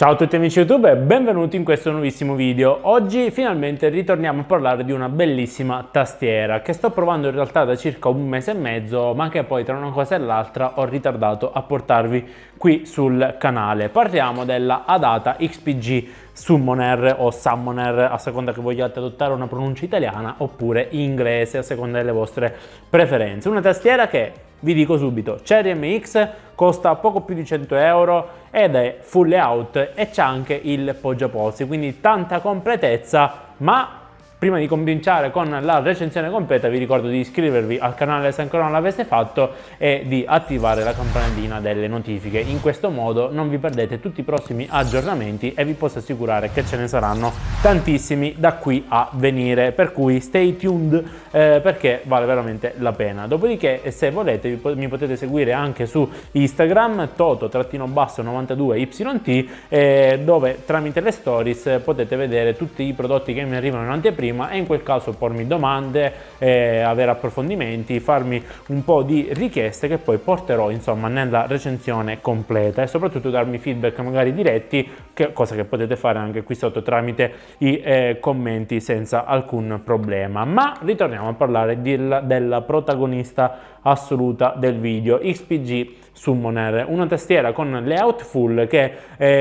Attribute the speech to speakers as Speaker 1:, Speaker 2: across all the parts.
Speaker 1: Ciao a tutti amici YouTube e benvenuti in questo nuovissimo video. Oggi finalmente ritorniamo a parlare di una bellissima tastiera che sto provando in realtà da circa un mese e mezzo, ma che poi tra una cosa e l'altra ho ritardato a portarvi qui sul canale. Parliamo della Adata XPG Summoner o Summoner, a seconda che vogliate adottare una pronuncia italiana oppure inglese, a seconda delle vostre preferenze. Una tastiera che, vi dico subito, Cherry MX, costa poco più di 100 euro ed è full layout e c'è anche il poggiapolsi, quindi tanta completezza. Ma prima di cominciare con la recensione completa vi ricordo di iscrivervi al canale se ancora non l'aveste fatto e di attivare la campanellina delle notifiche. In questo modo non vi perdete tutti i prossimi aggiornamenti e vi posso assicurare che ce ne saranno tantissimi da qui a venire, per cui stay tuned perché vale veramente la pena. Dopodiché, se volete, mi potete seguire anche su Instagram toto_92yt, dove tramite le stories potete vedere tutti i prodotti che mi arrivano in anteprima e in quel caso pormi domande, avere approfondimenti, farmi un po' di richieste che poi porterò insomma nella recensione completa, e soprattutto darmi feedback magari diretti, cosa che potete fare anche qui sotto tramite i commenti senza alcun problema. Ma ritorniamo a parlare della protagonista assoluta del video, XPG Summoner, una tastiera con layout full che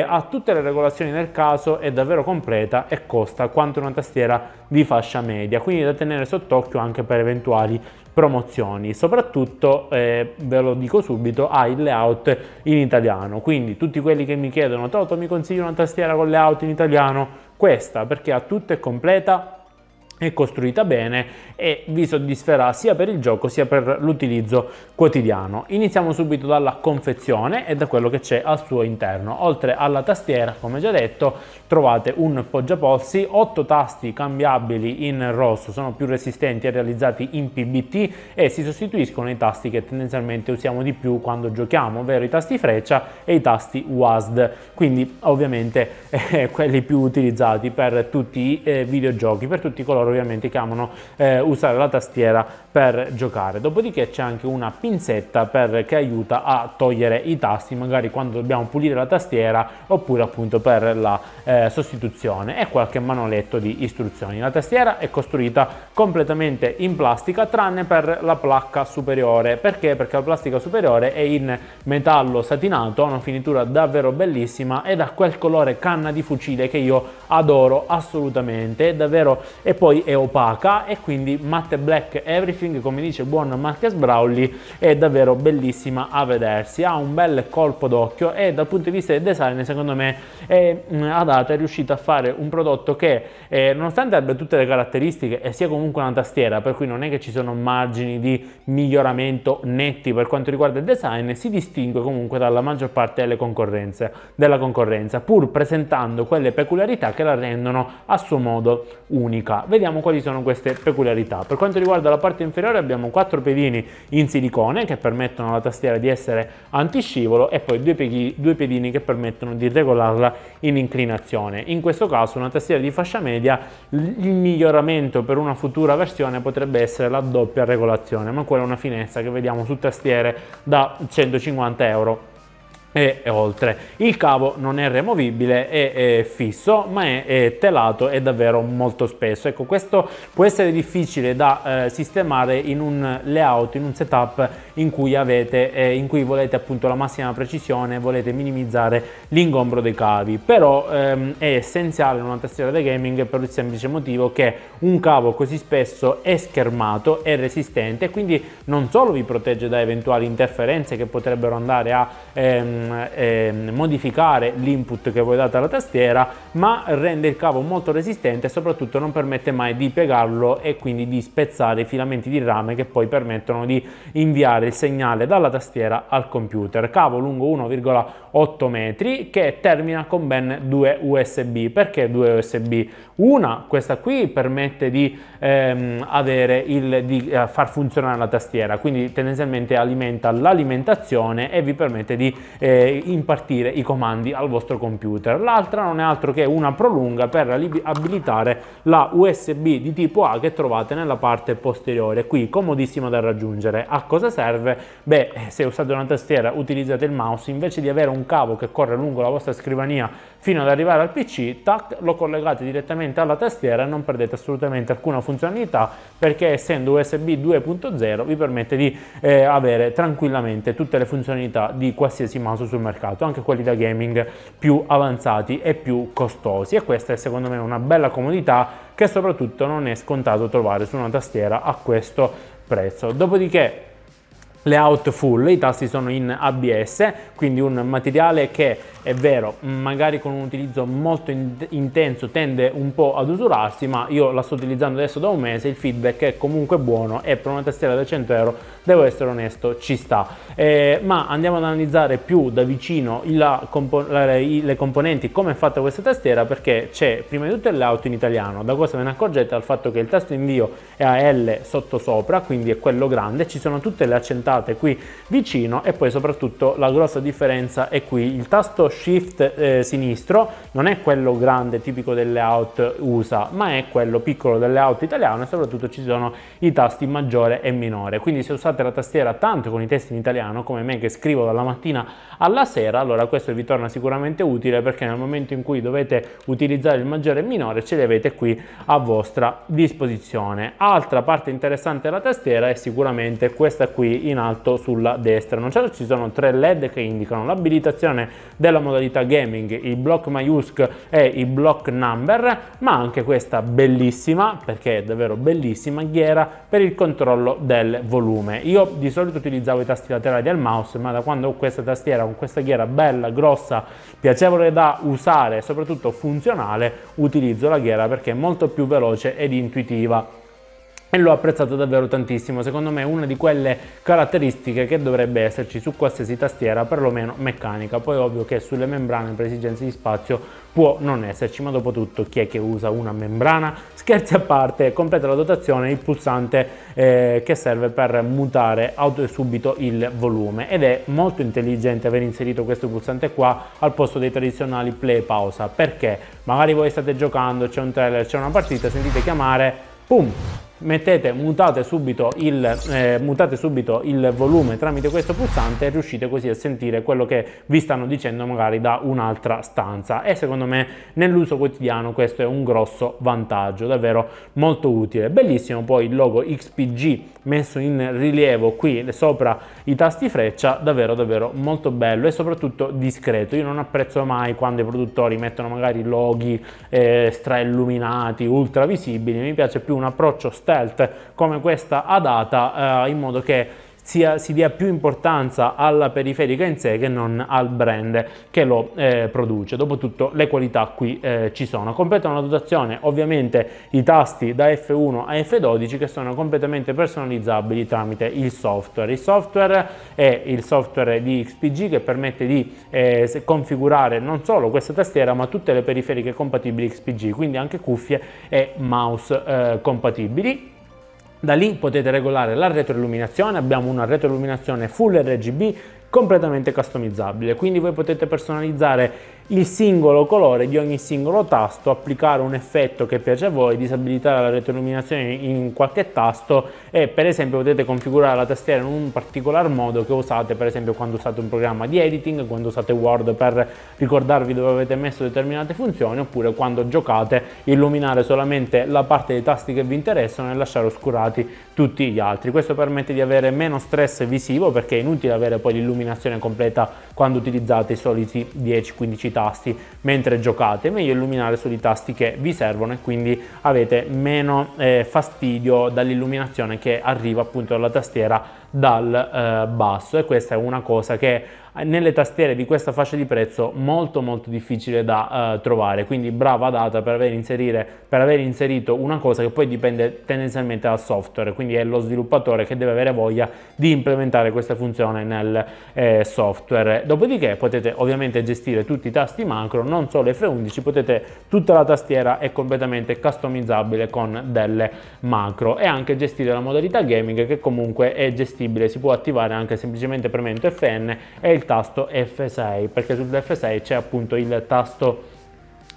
Speaker 1: ha tutte le regolazioni del caso, è davvero completa e costa quanto una tastiera di fascia media, quindi da tenere sott'occhio anche per eventuali promozioni. Soprattutto ve lo dico subito, ha il layout in italiano, quindi tutti quelli che mi chiedono Toto, mi consigli una tastiera con layout in italiano? Questa, perché ha tutto, è completa, è costruita bene e vi soddisferà sia per il gioco sia per l'utilizzo quotidiano. Iniziamo subito dalla confezione e da quello che c'è al suo interno. Oltre alla tastiera, come già detto, trovate un poggiapolsi, 8 tasti cambiabili in rosso, sono più resistenti e realizzati in PBT e si sostituiscono i tasti che tendenzialmente usiamo di più quando giochiamo, ovvero i tasti freccia e i tasti WASD, quindi ovviamente quelli più utilizzati per tutti i videogiochi, per tutti coloro ovviamente che amano usare la tastiera per giocare. Dopodiché c'è anche una pinzetta che aiuta a togliere i tasti magari quando dobbiamo pulire la tastiera oppure appunto per la sostituzione, e qualche manoletto di istruzioni. La tastiera è costruita completamente in plastica tranne per la placca superiore. Perché? Perché la plastica superiore è in metallo satinato, ha una finitura davvero bellissima ed ha quel colore canna di fucile che io adoro assolutamente, davvero. E poi è opaca e quindi matte black everything, come dice il buon Marques Brownlee, è davvero bellissima a vedersi, ha un bel colpo d'occhio e dal punto di vista del design secondo me Adata è riuscita a fare un prodotto che nonostante abbia tutte le caratteristiche e sia comunque una tastiera, per cui non è che ci sono margini di miglioramento netti per quanto riguarda il design, si distingue comunque dalla maggior parte della concorrenza, pur presentando quelle peculiarità che la rendono a suo modo unica. Vediamo quali sono queste peculiarità. Per quanto riguarda la parte inferiore abbiamo 4 pedini in silicone che permettono alla tastiera di essere antiscivolo e poi due pedini che permettono di regolarla in inclinazione. In questo caso una tastiera di fascia media, il miglioramento per una futura versione potrebbe essere la doppia regolazione, ma quella è una finezza che vediamo su tastiere da 150 euro e oltre. Il cavo non è removibile, è fisso, ma è telato e davvero molto spesso. Ecco, questo può essere difficile da sistemare in un layout, in un setup in cui volete appunto la massima precisione, volete minimizzare l'ingombro dei cavi, però è essenziale in una tastiera da gaming per il semplice motivo che un cavo così spesso è schermato, è resistente e quindi non solo vi protegge da eventuali interferenze che potrebbero andare a modificare l'input che voi date alla tastiera, ma rende il cavo molto resistente e soprattutto non permette mai di piegarlo e quindi di spezzare i filamenti di rame che poi permettono di inviare il segnale dalla tastiera al computer. Cavo lungo 1,8 metri che termina con ben 2 USB. Perché 2 USB? Questa qui permette di far funzionare la tastiera, quindi tendenzialmente alimenta l'alimentazione e vi permette di impartire i comandi al vostro computer. L'altra non è altro che una prolunga per abilitare la USB di tipo A che trovate nella parte posteriore, qui comodissima da raggiungere. A cosa serve? Beh, se usate una tastiera utilizzate il mouse, invece di avere un cavo che corre lungo la vostra scrivania fino ad arrivare al PC, tac, lo collegate direttamente alla tastiera e non perdete assolutamente alcuna funzionalità, perché essendo USB 2.0 vi permette di avere tranquillamente tutte le funzionalità di qualsiasi mouse sul mercato, anche quelli da gaming più avanzati e più costosi, e questa è secondo me una bella comodità che soprattutto non è scontato trovare su una tastiera a questo prezzo. Dopodiché layout full, i tasti sono in ABS, quindi un materiale che è vero, magari con un utilizzo molto intenso tende un po' ad usurarsi, ma io la sto utilizzando adesso da un mese, il feedback è comunque buono e per una tastiera da 100 euro, devo essere onesto, ci sta. Ma andiamo ad analizzare più da vicino le componenti, come è fatta questa tastiera, perché c'è prima di tutto il layout in italiano. Da cosa ve ne accorgete? Dal fatto che il tasto invio è a L sottosopra, quindi è quello grande, ci sono tutte le accentate qui vicino, e poi soprattutto la grossa differenza è qui, il tasto Shift sinistro non è quello grande tipico del layout USA, ma è quello piccolo del layout italiano, e soprattutto ci sono i tasti maggiore e minore. Quindi se usate la tastiera tanto con i testi in italiano come me, che scrivo dalla mattina alla sera, allora questo vi torna sicuramente utile, perché nel momento in cui dovete utilizzare il maggiore e il minore ce li avete qui a vostra disposizione. Altra parte interessante della tastiera è sicuramente questa qui in alto sulla destra. Non certo, ci sono 3 LED che indicano l'abilitazione della modalità gaming, il block MyUSC e il block number, ma anche questa bellissima, perché è davvero bellissima, ghiera per il controllo del volume. Io di solito utilizzavo i tasti laterali del mouse, ma da quando ho questa tastiera con questa ghiera bella, grossa, piacevole da usare e soprattutto funzionale, utilizzo la ghiera perché è molto più veloce ed intuitiva. E l'ho apprezzato davvero tantissimo. Secondo me è una di quelle caratteristiche che dovrebbe esserci su qualsiasi tastiera, perlomeno meccanica. Poi è ovvio che sulle membrane per esigenze di spazio può non esserci, ma dopo tutto chi è che usa una membrana? Scherzi a parte, completa la dotazione il pulsante che serve per mutare subito il volume, ed è molto intelligente aver inserito questo pulsante qua al posto dei tradizionali play e pausa, perché magari voi state giocando, c'è un trailer, c'è una partita, sentite chiamare, pum! Mutate subito il volume tramite questo pulsante e riuscite così a sentire quello che vi stanno dicendo magari da un'altra stanza, e secondo me nell'uso quotidiano questo è un grosso vantaggio, davvero molto utile. Bellissimo poi il logo XPG messo in rilievo qui sopra i tasti freccia, davvero molto bello e soprattutto discreto. Io non apprezzo mai quando i produttori mettono magari loghi strailluminati, ultra visibili, mi piace più un approccio stealth come questa Adata, in modo che si dia più importanza alla periferica in sé che non al brand che lo produce. Dopotutto le qualità qui ci sono. Completano la dotazione ovviamente i tasti da F1 a F12, che sono completamente personalizzabili tramite il software. Il software è il software di XPG che permette di configurare non solo questa tastiera ma tutte le periferiche compatibili XPG, quindi anche cuffie e mouse compatibili. Da lì potete regolare la retroilluminazione, abbiamo una retroilluminazione full RGB completamente customizzabile, quindi voi potete personalizzare il singolo colore di ogni singolo tasto, applicare un effetto che piace a voi, disabilitare la retroilluminazione in qualche tasto, e per esempio potete configurare la tastiera in un particolar modo che usate per esempio quando usate un programma di editing, quando usate Word per ricordarvi dove avete messo determinate funzioni, oppure quando giocate illuminare solamente la parte dei tasti che vi interessano e lasciare oscurati tutti gli altri. Questo permette di avere meno stress visivo, perché è inutile avere poi l'illuminazione completa quando utilizzate i soliti 10-15 tasti mentre giocate. È meglio illuminare solo i tasti che vi servono, e quindi avete meno fastidio dall'illuminazione che arriva appunto dalla tastiera dal basso, e questa è una cosa che nelle tastiere di questa fascia di prezzo molto difficile da trovare. Quindi brava Adata per aver inserito una cosa che poi dipende tendenzialmente dal software, quindi è lo sviluppatore che deve avere voglia di implementare questa funzione nel software. Dopodiché potete ovviamente gestire tutti i tasti macro, non solo F11, tutta la tastiera è completamente customizzabile con delle macro, e anche gestire la modalità gaming, che comunque è gestibile, si può attivare anche semplicemente premendo Fn e il tasto F6, perché sul F6 c'è appunto il tasto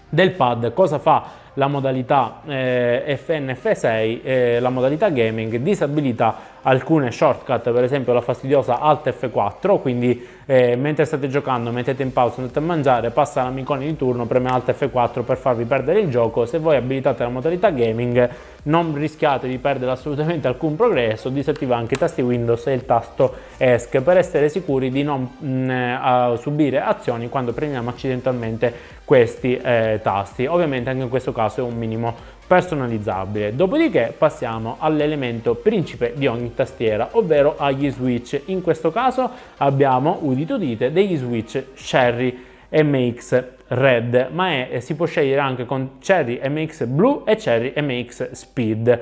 Speaker 1: del pad. Cosa fa la modalità FNF6, la modalità gaming, disabilita alcune shortcut, per esempio la fastidiosa Alt F4, quindi mentre state giocando mettete in pausa, andate a mangiare, passa l'amicone di turno, preme Alt F4 per farvi perdere il gioco. Se voi abilitate la modalità gaming non rischiate di perdere assolutamente alcun progresso. Disattiva anche i tasti Windows e il tasto ESC per essere sicuri di non subire azioni quando premiamo accidentalmente questi tasti. Ovviamente anche in questo caso è un minimo personalizzabile. Dopodiché passiamo all'elemento principe di ogni tastiera, ovvero agli switch. In questo caso abbiamo, udite udite, degli switch Cherry MX Red, ma si può scegliere anche con Cherry MX Blue e Cherry MX Speed.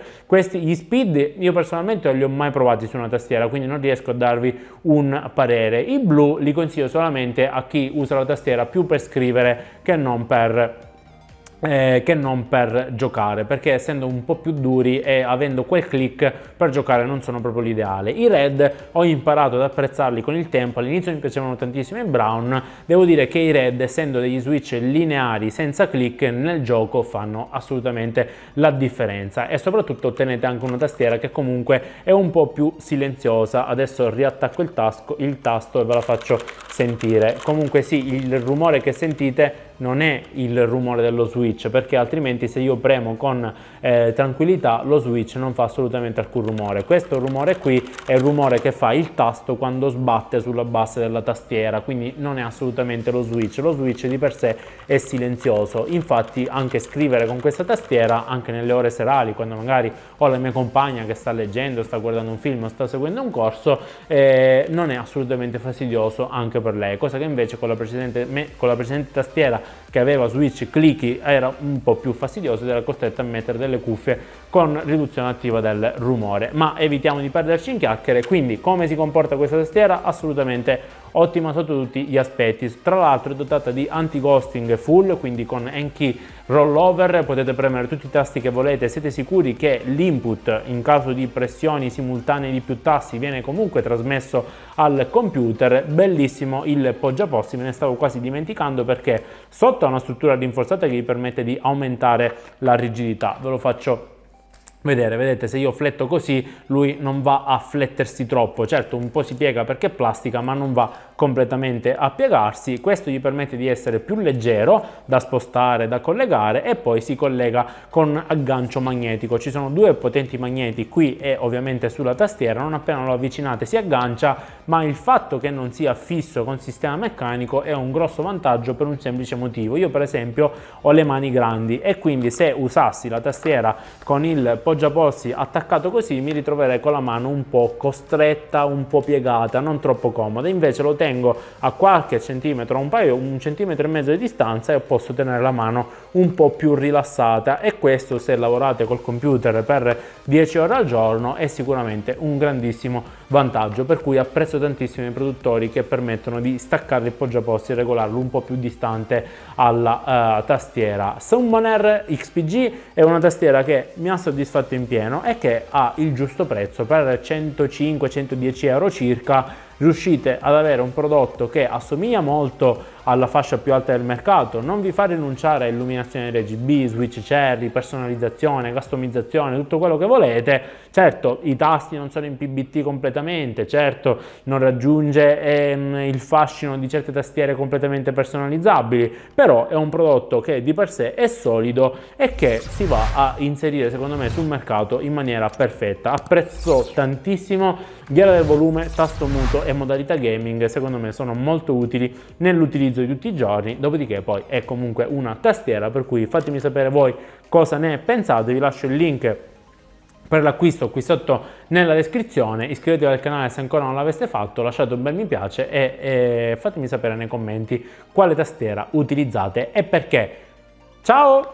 Speaker 1: Gli Speed io personalmente non li ho mai provati su una tastiera, quindi non riesco a darvi un parere. I Blue li consiglio solamente a chi usa la tastiera più per scrivere che non per giocare, perché essendo un po' più duri e avendo quel click per giocare non sono proprio l'ideale. I red ho imparato ad apprezzarli con il tempo, all'inizio mi piacevano tantissimo i brown. Devo dire che i red, essendo degli switch lineari senza click, nel gioco fanno assolutamente la differenza, e soprattutto ottenete anche una tastiera che comunque è un po' più silenziosa. Adesso riattacco il tasto e ve la faccio sentire. Comunque sì, il rumore che sentite non è il rumore dello switch, perché altrimenti se io premo con tranquillità lo switch non fa assolutamente alcun rumore. Questo rumore qui è il rumore che fa il tasto quando sbatte sulla base della tastiera, quindi non è assolutamente lo switch di per sé è silenzioso. Infatti anche scrivere con questa tastiera, anche nelle ore serali, quando magari ho la mia compagna che sta leggendo, sta guardando un film, sta seguendo un corso, non è assolutamente fastidioso anche per lei, cosa che invece con la precedente tastiera, che aveva switch clicky, era un po' più fastidioso ed era costretto a mettere delle cuffie con riduzione attiva del rumore. Ma evitiamo di perderci in chiacchiere. Quindi come si comporta questa tastiera? Assolutamente ottima sotto tutti gli aspetti. Tra l'altro è dotata di anti-ghosting full, quindi con N-key rollover potete premere tutti i tasti che volete, siete sicuri che l'input in caso di pressioni simultanee di più tasti viene comunque trasmesso al computer. Bellissimo il poggiaposti, me ne stavo quasi dimenticando, perché sotto ha una struttura rinforzata che vi permette di aumentare la rigidità. Ve lo faccio vedere, vedete, se io fletto così lui non va a flettersi troppo, certo un po' si piega perché è plastica, ma non va completamente a piegarsi. Questo gli permette di essere più leggero da spostare, da collegare, e poi si collega con aggancio magnetico. Ci sono due potenti magneti qui e ovviamente sulla tastiera, non appena lo avvicinate si aggancia, ma il fatto che non sia fisso con sistema meccanico è un grosso vantaggio per un semplice motivo. Io per esempio ho le mani grandi e quindi se usassi la tastiera con il poggiaposti attaccato così mi ritroverei con la mano un po' costretta, un po' piegata, non troppo comoda. Invece lo tengo a qualche centimetro, un centimetro e mezzo di distanza, e posso tenere la mano un po' più rilassata, e questo, se lavorate col computer per 10 ore al giorno, è sicuramente un grandissimo vantaggio, per cui apprezzo tantissimo i produttori che permettono di staccare il poggiaposti e regolarlo un po' più distante alla tastiera. Summoner XPG è una tastiera che mi ha soddisfatto in pieno e che ha il giusto prezzo. Per 105-110 euro circa riuscite ad avere un prodotto che assomiglia molto alla fascia più alta del mercato, non vi fa rinunciare a illuminazione RGB, switch Cherry, personalizzazione, customizzazione, tutto quello che volete. Certo, i tasti non sono in PBT completamente, certo non raggiunge il fascino di certe tastiere completamente personalizzabili, però è un prodotto che di per sé è solido e che si va a inserire secondo me sul mercato in maniera perfetta. Apprezzo tantissimo ghiera del volume, tasto muto e modalità gaming, secondo me sono molto utili nell'utilizzo di tutti i giorni. Dopodiché poi è comunque una tastiera, per cui fatemi sapere voi cosa ne pensate. Vi lascio il link per l'acquisto qui sotto nella descrizione, iscrivetevi al canale se ancora non l'aveste fatto, lasciate un bel mi piace e fatemi sapere nei commenti quale tastiera utilizzate e perché. Ciao!